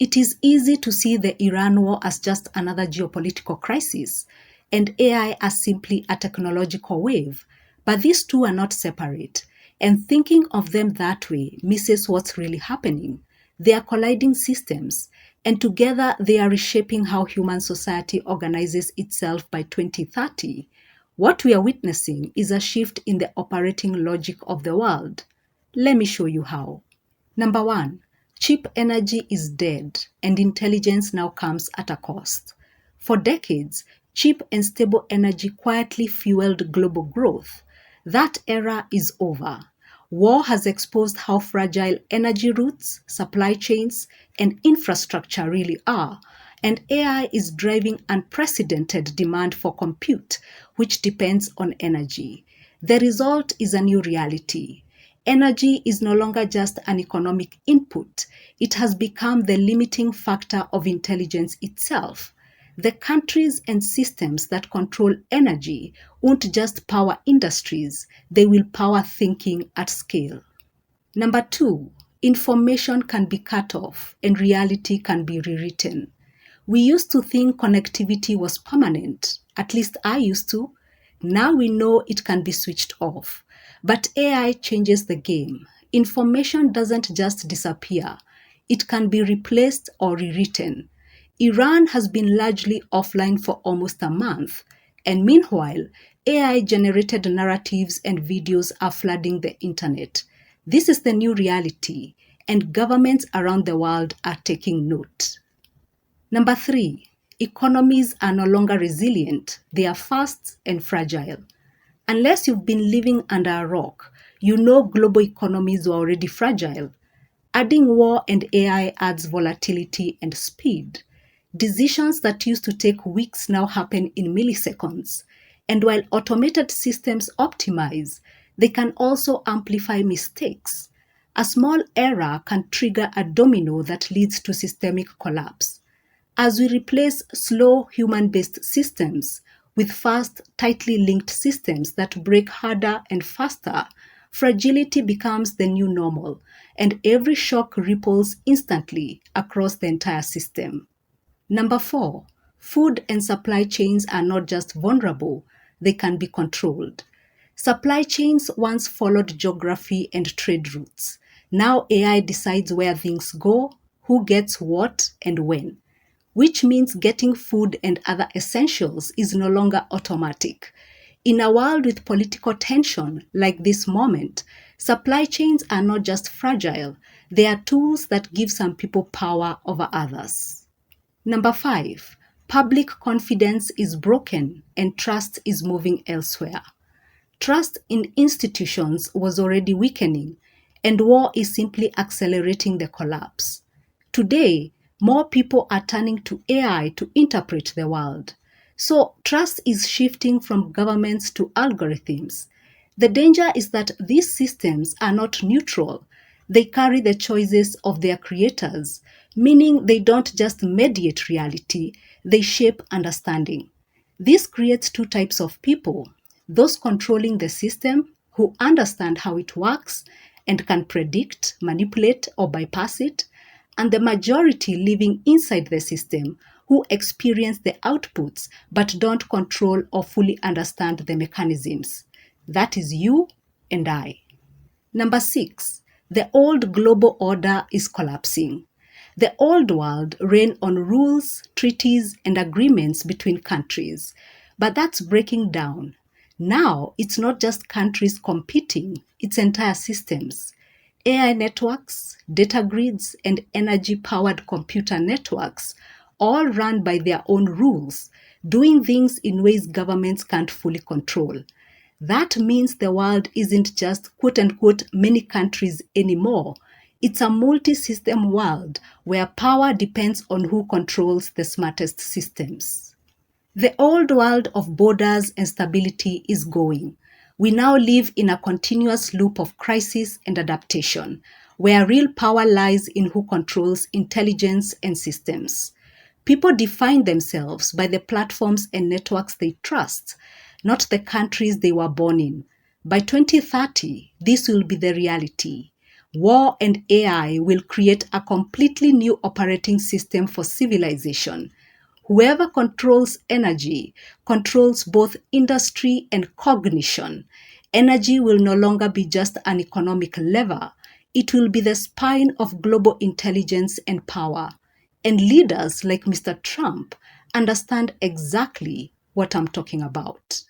It is easy to see the Iran war as just another geopolitical crisis and AI as simply a technological wave, but these two are not separate, and thinking of them that way misses what's really happening. They are colliding systems, and together they are reshaping how human society organizes itself by 2030. What we are witnessing is a shift in the operating logic of the world. Let me show you how. Number one, cheap energy is dead, and intelligence now comes at a cost. For decades, cheap and stable energy quietly fueled global growth. That era is over. War has exposed how fragile energy routes, supply chains, and infrastructure really are, and AI is driving unprecedented demand for compute, which depends on energy. The result is a new reality. Energy is no longer just an economic input, it has become the limiting factor of intelligence itself. The countries and systems that control energy won't just power industries, they will power thinking at scale. Number two, information can be cut off and reality can be rewritten. We used to think connectivity was permanent, at least I used to. Now we know it can be switched off. But AI changes the game. Information doesn't just disappear, it can be replaced or rewritten. Iran has been largely offline for almost a month, and meanwhile, AI generated narratives and videos are flooding the internet. This is the new reality, and governments around the world are taking note. Number three, economies are no longer resilient, they are fast and fragile. Unless you've been living under a rock, you know global economies were already fragile. Adding war and AI adds volatility and speed. Decisions that used to take weeks now happen in milliseconds. And while automated systems optimize, they can also amplify mistakes. A small error can trigger a domino that leads to systemic collapse. As we replace slow human-based systems with fast, tightly linked systems that break harder and faster, fragility becomes the new normal, and every shock ripples instantly across the entire system. Number four, food and supply chains are not just vulnerable, they can be controlled. Supply chains once followed geography and trade routes. Now AI decides where things go, who gets what, and when, which means getting food and other essentials is no longer automatic. In a world with political tension like this moment, supply chains are not just fragile, they are tools that give some people power over others. Number five, public confidence is broken and trust is moving elsewhere. Trust in institutions was already weakening, and war is simply accelerating the collapse. Today, more people are turning to AI to interpret the world. So, trust is shifting from governments to algorithms. The danger is that these systems are not neutral. They carry the choices of their creators, meaning they don't just mediate reality, they shape understanding. This creates two types of people: those controlling the system, who understand how it works and can predict, manipulate, or bypass it, and the majority living inside the system, who experience the outputs but don't control or fully understand the mechanisms. That is you and I. Number six, the old global order is collapsing. The old world ran on rules, treaties, and agreements between countries, but that's breaking down. Now, it's not just countries competing, it's entire systems. AI networks, data grids, and energy-powered computer networks all run by their own rules, doing things in ways governments can't fully control. That means the world isn't just quote-unquote many countries anymore. It's a multi-system world where power depends on who controls the smartest systems. The old world of borders and stability is going. We now live in a continuous loop of crisis and adaptation, where real power lies in who controls intelligence and systems. People define themselves by the platforms and networks they trust, not the countries they were born in. By 2030, this will be the reality. War and AI will create a completely new operating system for civilization. Whoever controls energy controls both industry and cognition. Energy will no longer be just an economic lever, it will be the spine of global intelligence and power. And leaders like Mr. Trump understand exactly what I'm talking about.